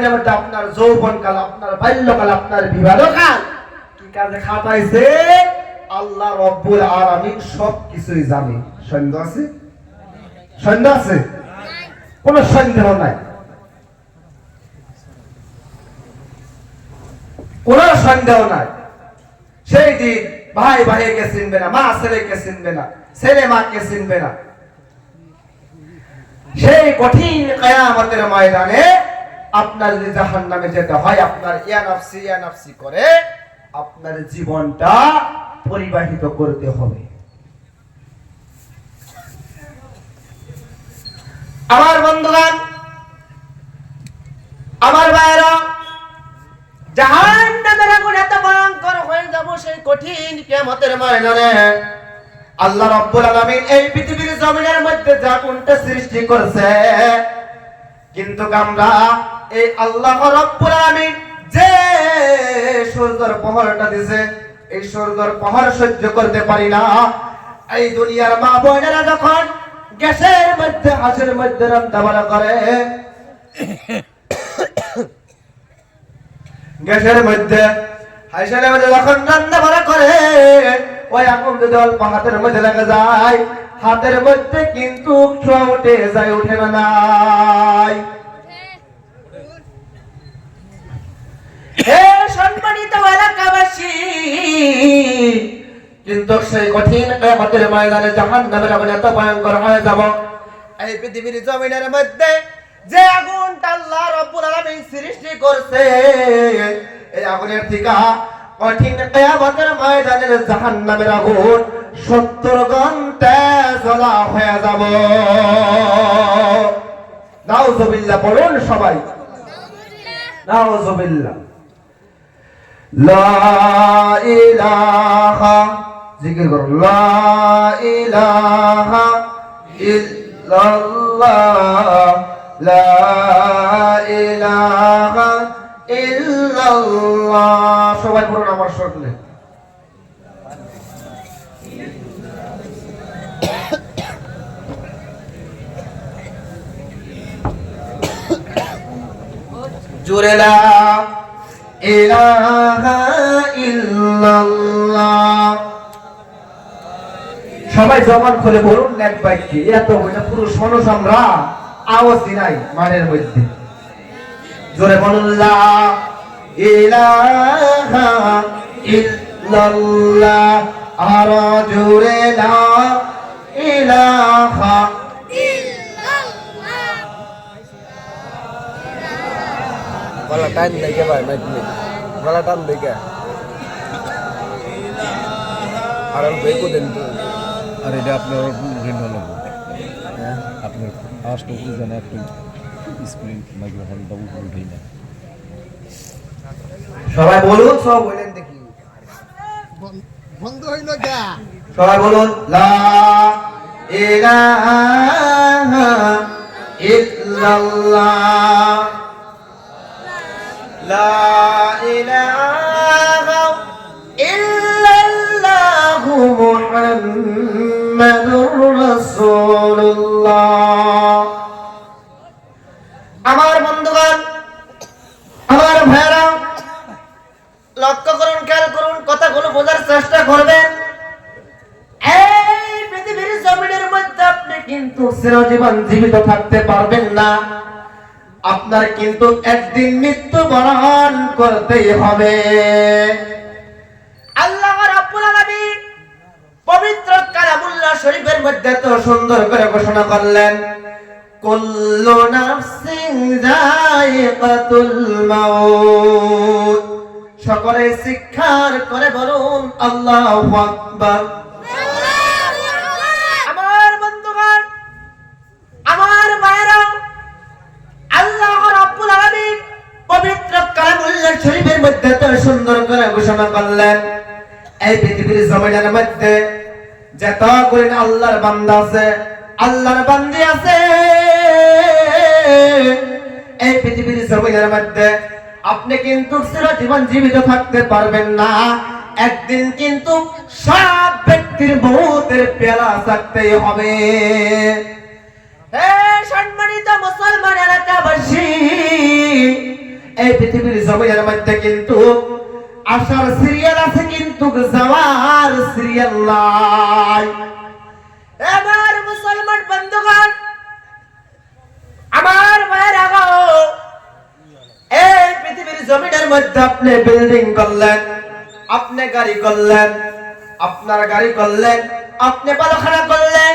জমিনের মধ্যে আপনার যৌবনকাল, আপনার বাল্যকাল, আপনার বিবাহকাল কি কাজে খাটাইছে আল্লাহ রব্বুল আলামিন সবকিছুই জানে। সন্দেহ আছে? সন্দেহ আছে? কোনো সন্দেহ নাই, কোন সন্দেহ নাই। সেই দিন ভাই ভাইকে চিনবে না, মা ছেলেকে চিনবে না, ছেলে মাকে চিনবে না। সেই কঠিন কিয়ামতের ময়দানে আপনার যদি জাহান্নামে যেতে হয়, আপনার ইয়া নাফসি করে আপনার জীবনটা পরিবাহিত করতে হবে। আমার বন্ধুগণ, আমার ভাইরা, জাহান্নামের আগুন এত ভয়ঙ্কর হয়ে যাব সেই কঠিন কিয়ামতের ময়দানে আল্লাহ রাব্বুল আলামিন এই পৃথিবীর জমিনের মধ্যে যা কোনটা সৃষ্টি করেছে, কিন্তু আমরা এই আল্লাহ রাব্বুল আলামিন যে সূর্যের প্রহরটা দিয়েছে, এই সূর্যের প্রহর সহ্য করতে পারি না। এই দুনিয়ার মা বোনেরা যখন গ্যাসের মধ্যে হাঁসের মধ্যে রান্নাবাড়া করে, গ্যাসের মধ্যে হাঁসের মধ্যে যখন রান্নাবাড়া করে, ওই আগুন যদি অল্প হাতের মধ্যে লেগে যায়, হাতের মধ্যে কিন্তু উঠে যায়, উঠে না নাই। হে সম্মানিত এলাকাবাসী, কিন্তু সেই কঠিন কিয়ামতের ময়দানে জাহান্নামের আগুন এত ভয়ঙ্কর হয়ে যাব, এই পৃথিবীর জমিনের মধ্যে যে আগুনটা আল্লাহ রাব্বুল আলামিন সৃষ্টি করছে, এই আগুনের থেকে কঠিন কিয়ামতের ময়দানের জাহান্নামের আগুন 70 ঘন্টা জ্বলা হয়ে যাব। নাউযুবিল্লাহ বলুন সবাই, নাউযুবিল্লাহ। লা ইলাহা, জিকির করুন, লা ইলাহা ইল্লাল্লাহ, লা ইলাহা ইল্লাল্লাহ। সবাই বলুন আমার সাথে, জোরে লা ইলাহা ইল্লাল্লাহ। সবাই জবান খুলে বলুন এক বাক্যে, এত হইনা পুরো মানুষ আমরা আওয়াজই নাই মানের মধ্যে। জোরে বলুন লা ইলাহা ইল্লাল্লাহ, আর জোরে লা ইলাহা ইল্লাল্লাহ। গলা টান দেখে ভাই, মাইকে গলা টান দেখে আর বেকো দেন তো। আর এটা আপনার ঋণ হলো, হ্যাঁ আপনার ফার্স্ট উপরে জানা একটু স্ক্রিন মাইক্রোফোনটা উপরে উঠেই না। সবাই বলুন, সব বলেন দেখি, বন্ধ হইল কে? সবাই বলুন লা ইলাহা ইল্লাল্লাহ, লা ইলাহা ইল্লাল্লাহ, মুহাম্মাদুর রাসূলুল্লাহ। আমার বন্ধুগণ, আমার ভাইরা, লক্ষ্য করুন, খেয়াল করুন, কথাগুলো বোঝার চেষ্টা করবেন। এই পৃথিবীর জমিনের মধ্যে আপনি কিন্তু চিরজীবন জীবিত থাকতে পারবেন না, আপনার কিন্তু একদিন মৃত্যুবরণ করতেই হবে। আল্লাহ রাব্বুল আলামিন পবিত্র কালামুল্লাহ শরীফের মধ্যে তো সুন্দর করে ঘোষণা করলেন, কুল্লু নাফসিন যায়িকাতুল মাউত। সকলে শিক্ষার করে বলুন আল্লাহু আকবার। আমার বন্ধুগণ, আমার মায়েরা, আল্লাহ রাব্বুল আলামিন পবিত্র কালামুল্লাহ শরীফের মধ্যে তো সুন্দর করে ঘোষণা করলেন, এই পৃথিবীর জমিনের মধ্যে যতগুলো আল্লাহর বান্দা আছে, আল্লাহর বান্দি আছে, এই পৃথিবীর জমিনের মধ্যে আপনি কিন্তু চিরজীবন জীবিত থাকতে পারবেন না। একদিন কিন্তু সব ব্যক্তির মৌতের পেয়ালা থাকতেই হবে। হে সম্মানিত মুসলমান এলাকাবাসী, এই পৃথিবীর জমিনের মধ্যে কিন্তু আসার সিরিয়াল আছে কিন্তু যাওয়ার সিরিয়াল নাই। এবার মুসলমান বন্ধুগণ, আমার ভাইয়ের আগো, এই পৃথিবীর জমিনের মধ্যে আপনি বিল্ডিং করলেন, আপনি গাড়ি করলেন, আপনার গাড়ি করলেন, আপনি বালখানা করলেন,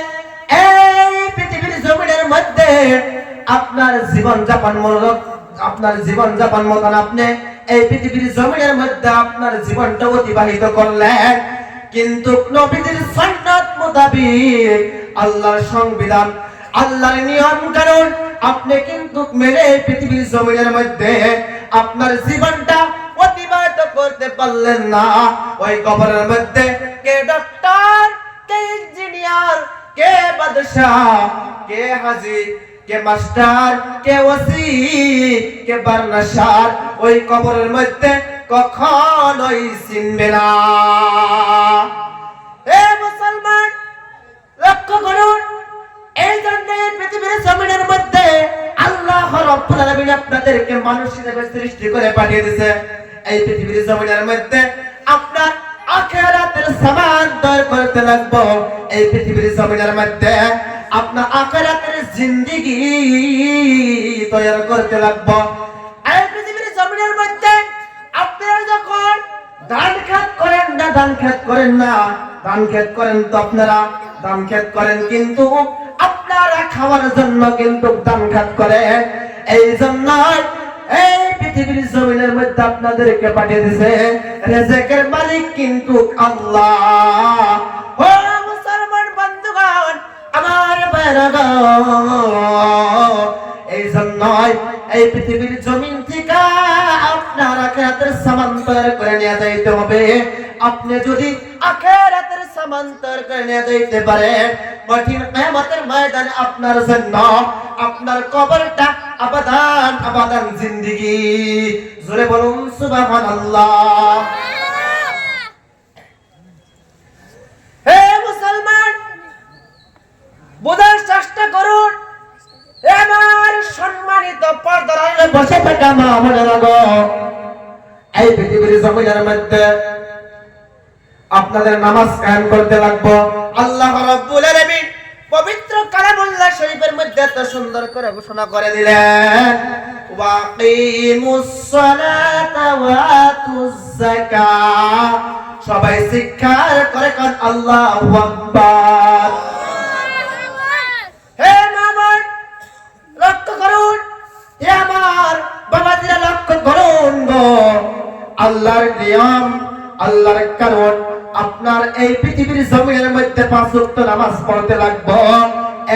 এই পৃথিবীর জমিনের মধ্যে আপনার জীবন যাপন মতন আপনি এই পৃথিবীর জমিনের মধ্যে আপনার জীবনটা অতিবাহিত করলেন। কিন্তু নবীদের সুন্নাত মোতাবেক আল্লাহর সংবিধান, আল্লাহর নিয়ম কানুন আপনি কিন্তু মেনে পৃথিবীর জমিনের মধ্যে আপনার জীবনটা অতিবাহিত করতে পারলেন না। ওই কবরের মধ্যে কে ডক্টর, কে ইঞ্জিনিয়ার, কে বাদশাহ, কে হাজী, কে মাস্টার, কে ওসি, কে বার্নাসার ওই কবরের মধ্যে কখনোই চিনবে না। এ মুসলমান, লক্ষ্য করুন, এই জন্য পৃথিবীর জমিনের মধ্যে আল্লাহ রাব্বুল আলামিন আপনাদেরকে মানুষ হিসেবে সৃষ্টি করে পাঠিয়ে দিয়েছে। এই পৃথিবীর জমিনের মধ্যে আপনার আখিরাতের সামান তৈরি করতে লাগবো। এই পৃথিবীর জমিনের মধ্যে আপনার আখিরাতের জিন্দেগি তৈরি করতে লাগবো। এই পৃথিবীর জমিনের মধ্যে আপনারা যখন ধান খেত করেন না, ধান খেত করেন না, ধান খেত করেন তো আপনারা ধান খেত করেন, কিন্তু আপনারা খাওয়ার জন্য কিন্তু ধান খেত করেন। এই জন্য এই পৃথিবীর জমিনের মধ্যে আপনাদেরকে পাঠিয়ে দিয়েছে রিজিকের মালিক কিন্তু আল্লাহ। ও মুসলমান বন্ধুগণ, আমার ভাইরা, এই জন্য এই পৃথিবীর জমিন থেকে আপনার আখিরাতের সামান তৈরি করে নিয়ে যাইতে হবে। আপনি যদি আখিরাতের সামান তৈরি করে নিয়ে যাইতে পারেন, কঠিন কিয়ামতের ময়দানে আপনার জন্য আপনার কবরটা আবাদান আবাদান জিন্দেগি। জোরে বলুন সুবহানাল্লাহ। হে মুসলমান, বোঝার চেষ্টা করুন, আমার সম্মানিত পর্দার আড়ালে বসে থাকা মা বোনেরা গো, এই পৃথিবীর জমিনের মধ্যে আপনাদের নামাজ কায়েম করতে লাগবো। আল্লাহ রাব্বুল আলামিন পবিত্র কালামুল্লাহ শরীফের মধ্যে এত সুন্দর করে ঘোষণা করে দিলেন, ওয়াকিমুস সালাতা ওয়া আতুজ যাকাত। সবাই স্বীকার করে কোন আল্লাহু আকবার। হে মামুন, লক্ষ্য করুন, হে আমার বাবাজিরা লক্ষ্য করুন গো, আল্লাহর নিয়ম, আল্লাহর কানুন আপনার এই পৃথিবীর জমিনের মধ্যে 5 ওয়াক্ত নামাজ পড়তে লাগবে।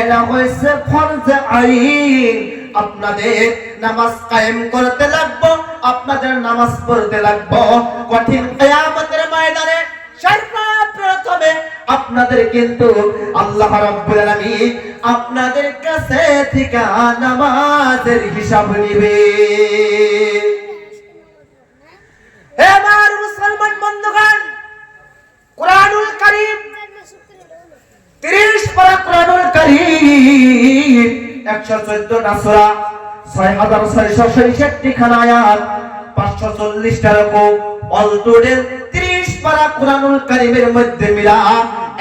এটা হইছে ফরজে আইন। আপনাদের নামাজ কায়েম করতে লাগবে, আপনাদের নামাজ পড়তে লাগবে। কঠিন কিয়ামতের ময়দানে সর্বপ্রথমে আপনাদের কিন্তু আল্লাহ রাব্বুল আলামিন আপনাদের কাছে থেকে নামাজের হিসাব নিবে। এবার মুসলমান বন্ধুগণ, কুরআনুল কারীম 30 পারা কুরআনুল কারীম 114টা সূরা, 6666 খানা আয়াত, 540 টা রকম, অল টোটাল 30 পারা কুরআনুল কারীমের মধ্যে মিলা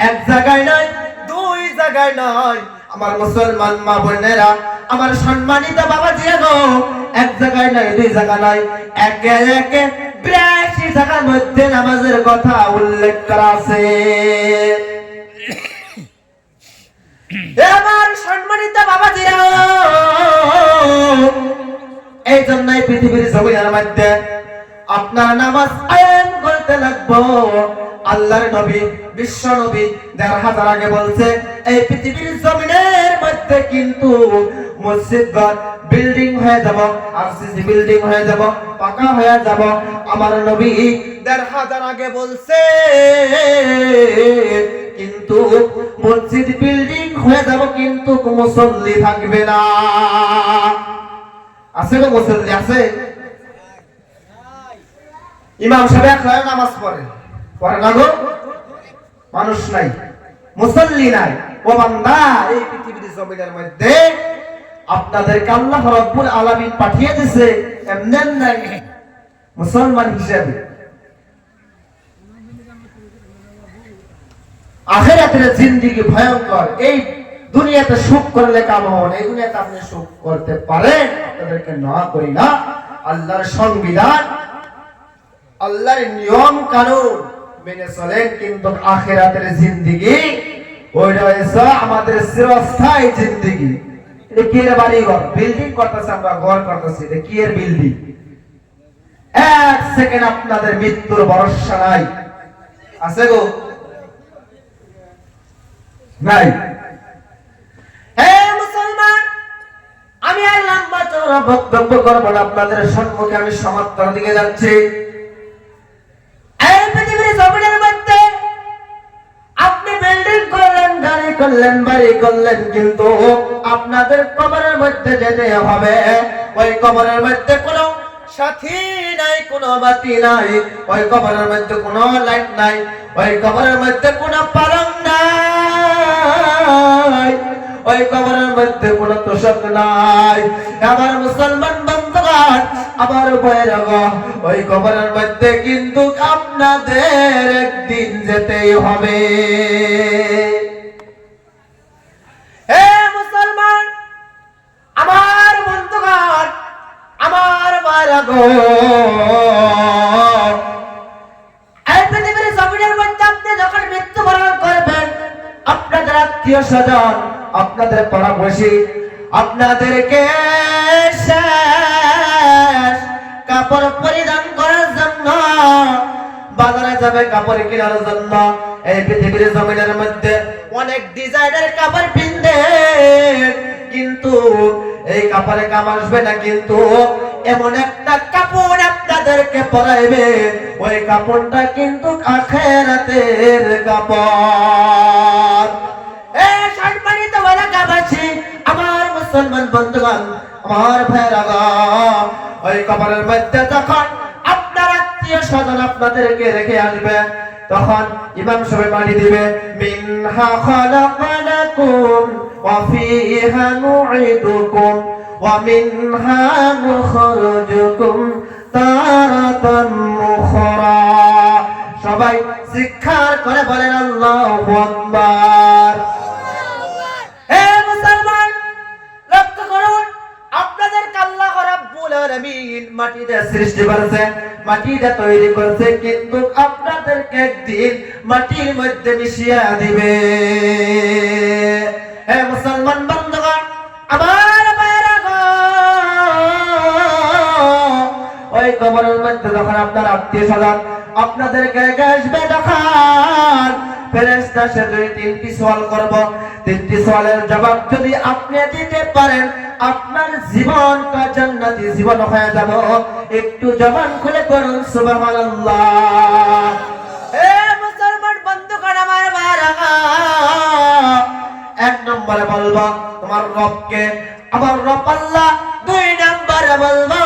এক জায়গায় নয়, 2 জায়গায় নয়। আমার মুসলমান মা বোনেরা, আমার সম্মানিত বাবাজিরা গো, এক জায়গায় নয়, 2 জায়গা নয়, একে একে 82 জায়গার মধ্যে নামাজের কথা উল্লেখ করা আছে। আমার সম্মানিত বাবাজিরা, এই জন্যই পৃথিবীর জমিনের মধ্যে আপনার নামাজ কায়েম করতে লাগবো। আল্লাহর নবী, বিশ্ব নবী 1000 আগে বলছে, এই পৃথিবীর জমিনের মধ্যে কিন্তু মসজিদঘর বিল্ডিং হয়ে যাব, আরসিসি বিল্ডিং হয়ে যাব, পাকা হয়ে যাব। আমার নবী 1000 আগে বলছে, কিন্তু মসজিদ বিল্ডিং হয়ে যাব, কিন্তু মুসল্লি থাকবে না। আছে তো মুসল্লি? আছে? ইমাম সাহেব একলা নামাজ পড়ে না গো, মানুষ নাই, মুসল্লি নাই। ও বান্দা, এই পৃথিবীর জমিনের মধ্যে আপনাদেরকে আল্লাহ রাব্বুল আলামিন পাঠিয়ে দিয়েছে এমনি নাই মুসলমান হিসেবে। আখিরাতের জিন্দেগি ভয়ঙ্কর। এই দুনিয়াতে সুখ করলে কাম হবে না। এই দুনিয়াতে আপনি সুখ করতে পারেন, আপনাদেরকে না করি না। আল্লাহর সংবিধান, আল্লাহর নিয়ম কানুন মেনে চলেন, কিন্তু আখিরাতের জিন্দেগি ওইটা হচ্ছে আমাদের চিরস্থায়ী জিন্দেগি। এটা কি এর বাড়ি ঘর বিল্ডিং করতেছে, আমরা ঘর করতেছি, এটা কি এর বিল্ডিং? এক সেকেন্ড আপনাদের মৃত্যুর ভরসা নাই, আছে গো? নাই। হে মুসলমান, আমি আর লম্বা চওড়া বক্তব্য করব না, আপনাদের সম্মুখে আমি সমাপ্তির দিকে যাচ্ছি। এই পৃথিবীর জমিনের মধ্যে আপনি বিল্ডিং করলেন, গাড়ি করলেন, বাড়ি করলেন, কিন্তু আপনাদের কবরের মধ্যে যেতে হবে। ওই কবরের মধ্যে কোনো সাথী নাই, কোনো বাতি নাই, ওই কবরের মধ্যে কোনো লাইট নাই, ওই কবরের মধ্যে কোনো পালং নাই, ওই কবরের মধ্যে কোনো তোষক নাই। আমার মুসলমান বন্ধুগণ, আমার ভাইরা, ওই কবরের মধ্যে কিন্তু আপনাদের একদিন যেতেই হবে। হে মুসলমান, আমার বন্ধুগণ, আমার ভাইরা গো, এই পৃথিবীর জমিনের মধ্যে আপনি যখন মৃত্যুবরণ করবেন, আপনাদের আত্মীয় স্বজন, আপনাদের পাড়াপড়শি আপনাদেরকে শেষ কাপড় পরিধান করার জন্য বাজারে যাবে, কাপড় কেনার জন্য। এই পৃথিবীর জমিনের মধ্যে অনেক ডিজাইনের কাপড় পিনবে, কিন্তু এই কাপড়ে কাম আসবে না, কিন্তু এমন একটা কাপড় আপনাদেরকে পরাইবে, ওই কাপড়টা কিন্তু আখিরাতের কাপড়। এই সম্মানিত এলাকাবাসী, আমার মুসলমান বন্ধুগণ, আমার ভাইরা, ওই কবরের মধ্যে যখন আপনার আত্মীয় স্বজন আপনাদেরকে রেখে আসবে, তখন ইমাম সাহেব বাণী দিবে, মিনহা খালাকনাকুম ওয়া ফিহা নুঈদুকুম ওয়া মিনহা নুখরিজুকুম তারাতান উখরা। সবাই জিকির করে বলেন আল্লাহু আকবার। হে মুসলমান, লক্ষ্য করুন, আপনাদেরকে আল্লাহ রাব্বুল আলামিন মাটিতে সৃষ্টি করেছে, মাটিতে তৈরি করেছে, কিন্তু আপনাদেরকে একদিন মাটির মধ্যে মিশিয়ে দিবে। হে মুসলমান বন্ধুগণ, আমার ভাইরা গো, ওই কবরের মধ্যে যখন আপনার আত্মীয় স্বজন আপনাদেরকে আসবে, তখন ফেরেশতা সে তিনটি সওয়াল করব। তিনটি সওয়ালের জবাব যদি আপনি দিতে পারেন, আপনার জীবনটা জান্নাতি জীবন হয়ে যাবে। একটু জবান খুলে করুন সুবহানাল্লাহ। হে মুসলমান বন্ধুগণ, আমার ভাইরা, এক নম্বরে বলবো তোমার রবকে, আমার রব আল্লাহ। দুই নম্বরে বলবো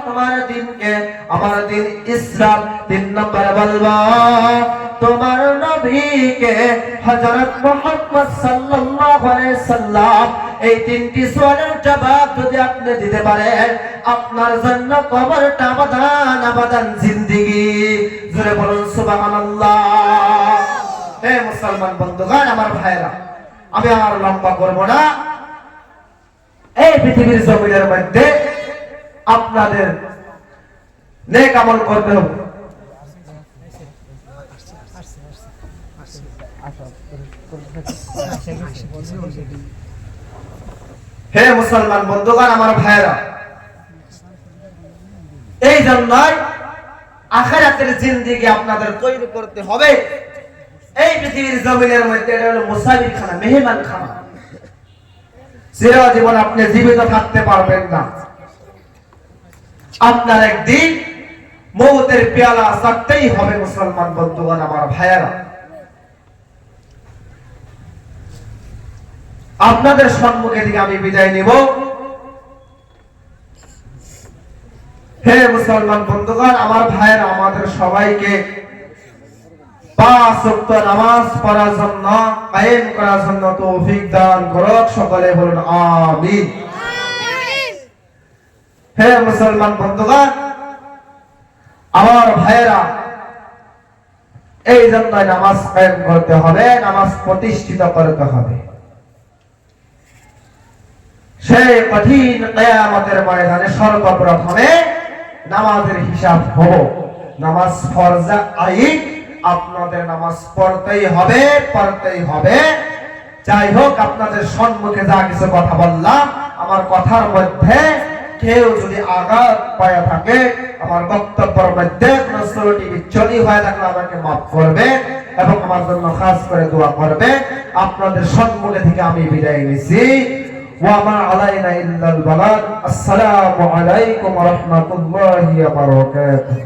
তোমার দিনকে, আমার দিন ইসলাম। তিন নম্বরে বলবো তোমার নবীকে, হযরত মুহাম্মদ সাল্লাল্লাহু আলাইহি সাল্লাম। এই তিনটি সওয়ালের জবাব যদি আপনি দিতে পারেন, আপনার জন্য কবরটা আবাদান আবাদান জিন্দেগি। জোরে বলুন সুবহানাল্লাহ। হে মুসলমান বন্ধুগণ, আমার ভাইরা, আমি আর লম্বা করব না। এই পৃথিবীর জমিনের মধ্যে আপনাদের নেক আমল করতে হবে। হে মুসলমান বন্ধুগণ, আমার ভাইরা, এই জন্যই আখিরাতের জিন্দেগি আপনাদের তৈরি করতে হবে। এই পৃথিবীর জমিনের মধ্যে এটা হলো মুসাফির খানা, মেহমান খানা। চির জীবন আপনি জীবিত থাকতে পারবেন না। আপনার একদিন মৌতের পেয়ালা চাকতেই হবে। মুসলমান বন্ধুগণ, আমার ভাইয়েরা, আপনাদের সম্মুখে থেকে আমি বিদায় নিব। হে মুসলমান বন্ধুগণ, আমার ভাইয়েরা, আমাদের সবাইকে পাঁচ ওয়াক্ত নামাজ পড়ার জন্য কায়েম করার জন্য তৌফিক দান করুক। সকলে বলুন আমিন। হে মুসলমান বন্ধুগণ, আমার ভাইয়েরা, এই জন্য নামাজ কায়েম করতে হবে, নামাজ প্রতিষ্ঠিত করতে হবে। সেই কঠিন কিয়ামতের ময়দানে সর্বপ্রথমে নামাজের হিসাব হবো। নামাজ ফরজ আইন, আপনাদের নামাজ পড়তেই হবে, পড়তেই হবে। যাই হোক, আপনাদের সম্মুখে যা কিছু কথা বললাম, আমার কথার মধ্যে কেউ যদি আঘাত পায় থাকে, আমার বক্তব্যের মধ্যে কোনো ত্রুটি বিচ্ছুতি হয়ে থাকলে আমাকে মাফ করবে এবং আমার জন্য খাস করে দোয়া করবে। আপনাদের সম্মুখে থেকে আমি বিদায় নিছি। ওয়া মা আলাইনা ইল্লাল বালাগ। আসসালামু আলাইকুম ওয়া রাহমাতুল্লাহি ওয়া বারাকাতুহু।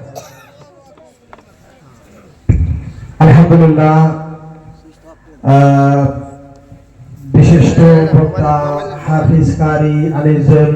আলহামদুলিল্লাহ, বিশিষ্ট বক্তা হাফিজ কারি আলিজুল